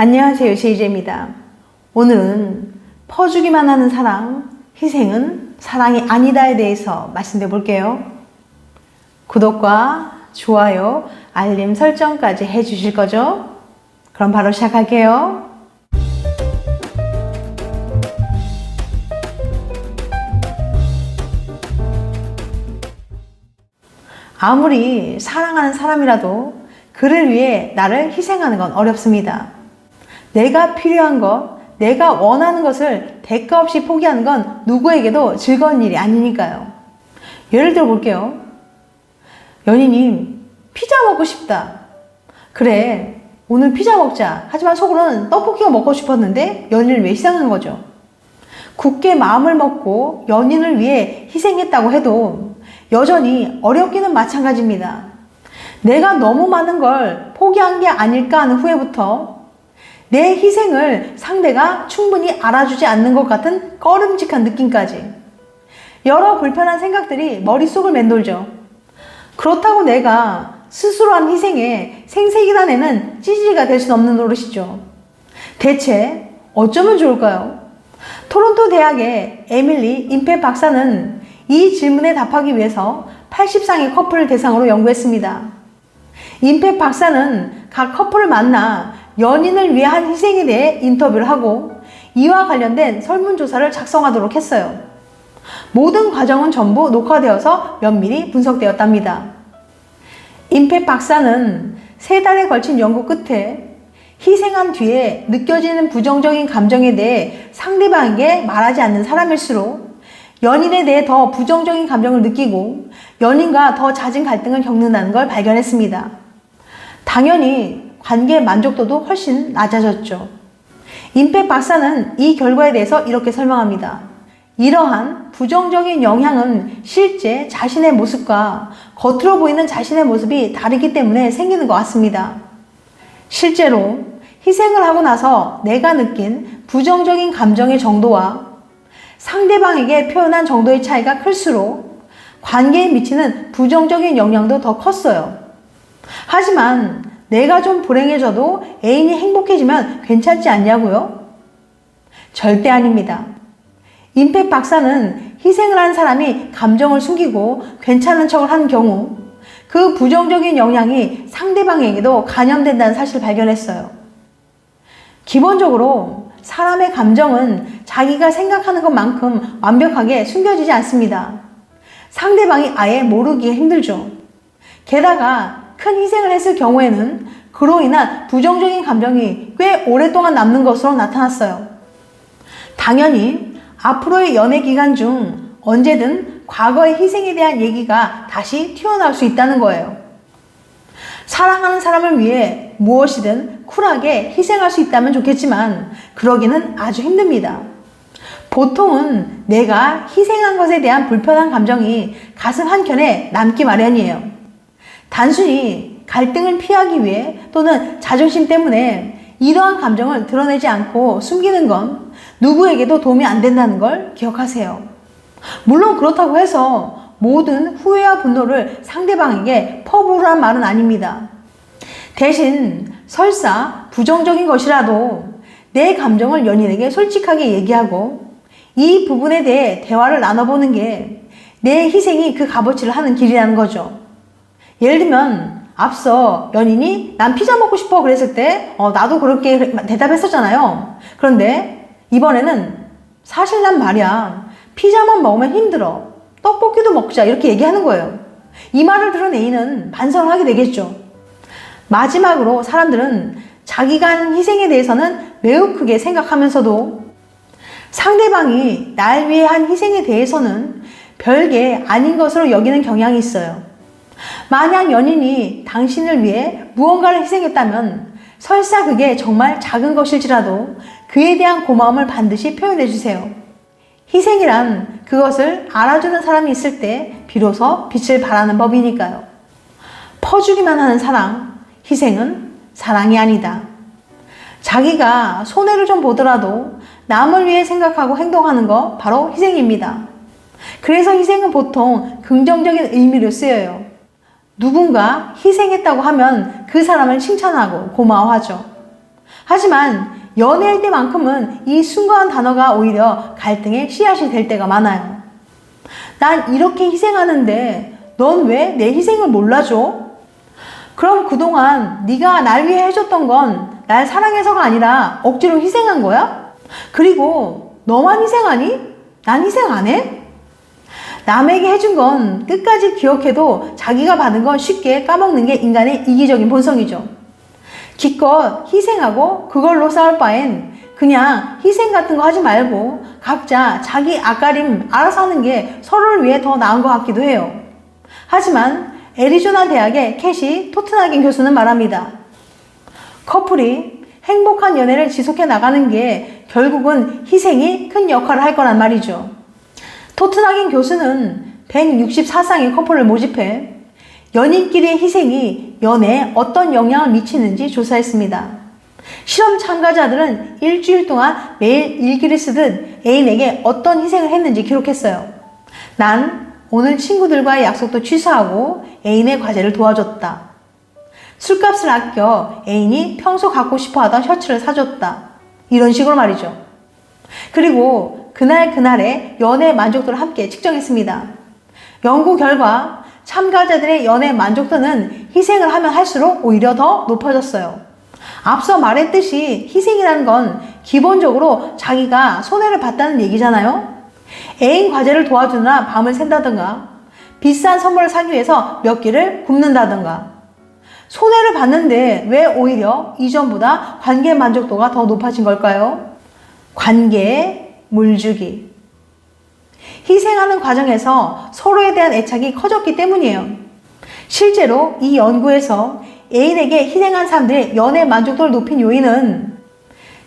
안녕하세요, 제이제입니다. 오늘은 퍼주기만 하는 사랑, 희생은 사랑이 아니다에 대해서 말씀드려 볼게요. 구독과 좋아요, 알림 설정까지 해주실 거죠? 그럼 바로 시작할게요. 아무리 사랑하는 사람이라도 그를 위해 나를 희생하는 건 어렵습니다. 내가 필요한 것, 내가 원하는 것을 대가 없이 포기하는 건 누구에게도 즐거운 일이 아니니까요. 예를 들어 볼게요. 연인이 피자 먹고 싶다. 그래, 오늘 피자 먹자. 하지만 속으로는 떡볶이가 먹고 싶었는데 연인을 위해 희생하는 거죠. 굳게 마음을 먹고 연인을 위해 희생했다고 해도 여전히 어렵기는 마찬가지입니다. 내가 너무 많은 걸 포기한 게 아닐까 하는 후회부터 내 희생을 상대가 충분히 알아주지 않는 것 같은 꺼림칙한 느낌까지 여러 불편한 생각들이 머릿속을 맴돌죠. 그렇다고 내가 스스로 한 희생에 생색이라 내는 찌질이가 될 수는 없는 노릇이죠. 대체 어쩌면 좋을까요? 토론토 대학의 에밀리 임페 박사는 이 질문에 답하기 위해서 80쌍의 커플을 대상으로 연구했습니다. 임페 박사는 각 커플을 만나 연인을 위해 한 희생에 대해 인터뷰를 하고 이와 관련된 설문조사를 작성하도록 했어요. 모든 과정은 전부 녹화되어서 면밀히 분석되었답니다. 임페 박사는 3달에 걸친 연구 끝에 희생한 뒤에 느껴지는 부정적인 감정에 대해 상대방에게 말하지 않는 사람일수록 연인에 대해 더 부정적인 감정을 느끼고 연인과 더 잦은 갈등을 겪는다는 걸 발견했습니다. 당연히 관계의 만족도도 훨씬 낮아졌죠. 임팩 박사는 이 결과에 대해서 이렇게 설명합니다. 이러한 부정적인 영향은 실제 자신의 모습과 겉으로 보이는 자신의 모습이 다르기 때문에 생기는 것 같습니다. 실제로 희생을 하고 나서 내가 느낀 부정적인 감정의 정도와 상대방에게 표현한 정도의 차이가 클수록 관계에 미치는 부정적인 영향도 더 컸어요. 하지만 내가 좀 불행해져도 애인이 행복해지면 괜찮지 않냐고요? 절대 아닙니다. 임팩 박사는 희생을 한 사람이 감정을 숨기고 괜찮은 척을 한 경우 그 부정적인 영향이 상대방에게도 감염된다는 사실을 발견했어요. 기본적으로 사람의 감정은 자기가 생각하는 것만큼 완벽하게 숨겨지지 않습니다. 상대방이 아예 모르기가 힘들죠. 게다가 큰 희생을 했을 경우에는 그로 인한 부정적인 감정이 꽤 오랫동안 남는 것으로 나타났어요. 당연히 앞으로의 연애 기간 중 언제든 과거의 희생에 대한 얘기가 다시 튀어나올 수 있다는 거예요. 사랑하는 사람을 위해 무엇이든 쿨하게 희생할 수 있다면 좋겠지만 그러기는 아주 힘듭니다. 보통은 내가 희생한 것에 대한 불편한 감정이 가슴 한켠에 남기 마련이에요. 단순히 갈등을 피하기 위해 또는 자존심 때문에 이러한 감정을 드러내지 않고 숨기는 건 누구에게도 도움이 안 된다는 걸 기억하세요. 물론 그렇다고 해서 모든 후회와 분노를 상대방에게 퍼부으란 말은 아닙니다. 대신 설사 부정적인 것이라도 내 감정을 연인에게 솔직하게 얘기하고 이 부분에 대해 대화를 나눠보는 게 내 희생이 그 값어치를 하는 길이라는 거죠. 예를 들면 앞서 연인이 난 피자 먹고 싶어 그랬을 때 나도 그렇게 대답했었잖아요. 그런데 이번에는 사실 난 말이야 피자만 먹으면 힘들어 떡볶이도 먹자 이렇게 얘기하는 거예요. 이 말을 들은 A는 반성을 하게 되겠죠. 마지막으로 사람들은 자기가 한 희생에 대해서는 매우 크게 생각하면서도 상대방이 날 위해 한 희생에 대해서는 별게 아닌 것으로 여기는 경향이 있어요. 만약 연인이 당신을 위해 무언가를 희생했다면 설사 그게 정말 작은 것일지라도 그에 대한 고마움을 반드시 표현해 주세요. 희생이란 그것을 알아주는 사람이 있을 때 비로소 빛을 발하는 법이니까요. 퍼주기만 하는 사랑, 희생은 사랑이 아니다. 자기가 손해를 좀 보더라도 남을 위해 생각하고 행동하는 거 바로 희생입니다. 그래서 희생은 보통 긍정적인 의미로 쓰여요. 누군가 희생했다고 하면 그 사람을 칭찬하고 고마워하죠. 하지만 연애할 때만큼은 이 순수한 단어가 오히려 갈등의 씨앗이 될 때가 많아요. 난 이렇게 희생하는데 넌 왜 내 희생을 몰라줘? 그럼 그동안 네가 날 위해 해줬던 건 날 사랑해서가 아니라 억지로 희생한 거야? 그리고 너만 희생하니? 난 희생 안 해? 남에게 해준 건 끝까지 기억해도 자기가 받은 건 쉽게 까먹는 게 인간의 이기적인 본성이죠. 기껏 희생하고 그걸로 싸울 바엔 그냥 희생 같은 거 하지 말고 각자 자기 앞가림 알아서 하는 게 서로를 위해 더 나은 것 같기도 해요. 하지만 애리조나 대학의 캐시 토트나긴 교수는 말합니다. 커플이 행복한 연애를 지속해 나가는 게 결국은 희생이 큰 역할을 할 거란 말이죠. 토트나긴 교수는 164쌍의 커플을 모집해 연인끼리의 희생이 연애에 어떤 영향을 미치는지 조사했습니다. 실험 참가자들은 일주일 동안 매일 일기를 쓰듯 애인에게 어떤 희생을 했는지 기록했어요. 난 오늘 친구들과의 약속도 취소하고 애인의 과제를 도와줬다. 술값을 아껴 애인이 평소 갖고 싶어 하던 셔츠를 사줬다. 이런 식으로 말이죠. 그리고 그날의 연애 만족도를 함께 측정했습니다. 연구 결과 참가자들의 연애 만족도는 희생을 하면 할수록 오히려 더 높아졌어요. 앞서 말했듯이 희생이라는 건 기본적으로 자기가 손해를 봤다는 얘기잖아요. 애인 과제를 도와주느라 밤을 샌다든가 비싼 선물을 사기 위해서 몇 끼를 굶는다든가 손해를 봤는데 왜 오히려 이전보다 관계 만족도가 더 높아진 걸까요? 관계에 물주기. 희생하는 과정에서 서로에 대한 애착이 커졌기 때문이에요. 실제로 이 연구에서 애인에게 희생한 사람들의 연애 만족도를 높인 요인은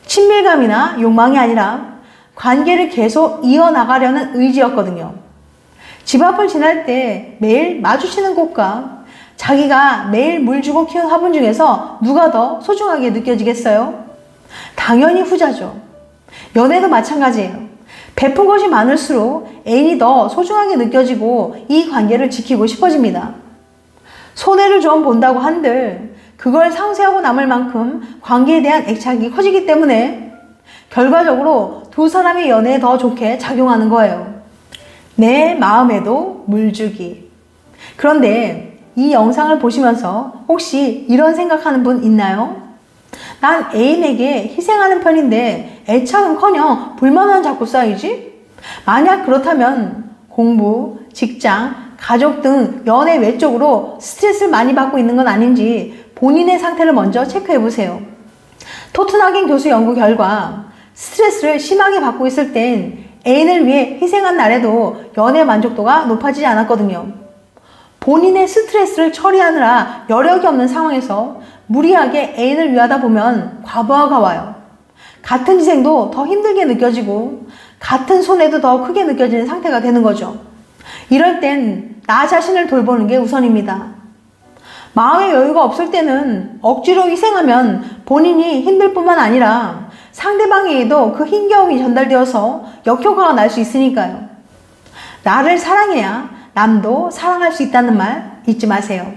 친밀감이나 욕망이 아니라 관계를 계속 이어나가려는 의지였거든요. 집 앞을 지날 때 매일 마주치는 곳과 자기가 매일 물 주고 키운 화분 중에서 누가 더 소중하게 느껴지겠어요? 당연히 후자죠. 연애도 마찬가지예요. 베푼 것이 많을수록 애인이 더 소중하게 느껴지고 이 관계를 지키고 싶어집니다. 손해를 좀 본다고 한들 그걸 상쇄하고 남을 만큼 관계에 대한 애착이 커지기 때문에 결과적으로 두 사람의 연애에 더 좋게 작용하는 거예요. 내 마음에도 물 주기. 그런데 이 영상을 보시면서 혹시 이런 생각하는 분 있나요? 난 애인에게 희생하는 편인데 애착은커녕 불만만 자꾸 쌓이지? 만약 그렇다면 공부, 직장, 가족 등 연애 외적으로 스트레스를 많이 받고 있는 건 아닌지 본인의 상태를 먼저 체크해 보세요. 토트나긴 교수 연구 결과 스트레스를 심하게 받고 있을 땐 애인을 위해 희생한 날에도 연애 만족도가 높아지지 않았거든요. 본인의 스트레스를 처리하느라 여력이 없는 상황에서 무리하게 애인을 위하다 보면 과부하가 와요. 같은 희생도 더 힘들게 느껴지고 같은 손해도 더 크게 느껴지는 상태가 되는 거죠. 이럴 땐 나 자신을 돌보는 게 우선입니다. 마음의 여유가 없을 때는 억지로 희생하면 본인이 힘들 뿐만 아니라 상대방에게도 그 힘겨움이 전달되어서 역효과가 날 수 있으니까요. 나를 사랑해야 남도 사랑할 수 있다는 말 잊지 마세요.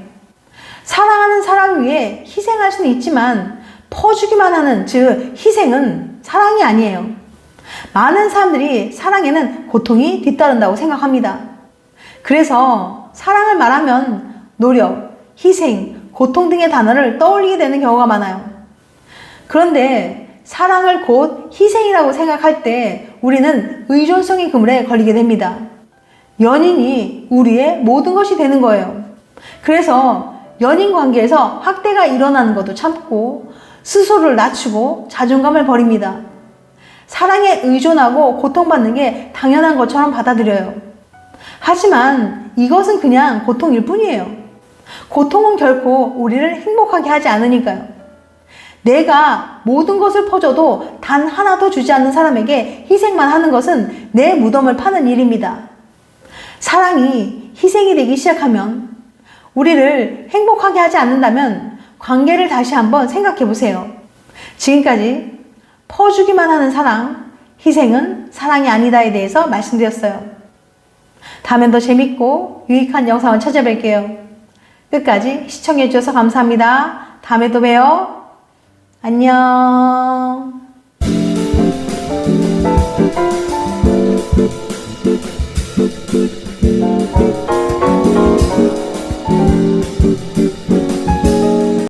사랑하는 사람을 위해 희생할 수는 있지만 퍼주기만 하는 즉 희생은 사랑이 아니에요. 많은 사람들이 사랑에는 고통이 뒤따른다고 생각합니다. 그래서 사랑을 말하면 노력, 희생, 고통 등의 단어를 떠올리게 되는 경우가 많아요. 그런데 사랑을 곧 희생이라고 생각할 때 우리는 의존성의 그물에 걸리게 됩니다. 연인이 우리의 모든 것이 되는 거예요. 그래서 연인 관계에서 학대가 일어나는 것도 참고 스스로를 낮추고 자존감을 버립니다. 사랑에 의존하고 고통받는 게 당연한 것처럼 받아들여요. 하지만 이것은 그냥 고통일 뿐이에요. 고통은 결코 우리를 행복하게 하지 않으니까요. 내가 모든 것을 퍼줘도 단 하나도 주지 않는 사람에게 희생만 하는 것은 내 무덤을 파는 일입니다. 사랑이 희생이 되기 시작하면 우리를 행복하게 하지 않는다면 관계를 다시 한번 생각해 보세요. 지금까지 퍼주기만 하는 사랑, 희생은 사랑이 아니다에 대해서 말씀드렸어요. 다음엔 더 재밌고 유익한 영상을 찾아뵐게요. 끝까지 시청해 주셔서 감사합니다. 다음에 또 봬요. 안녕.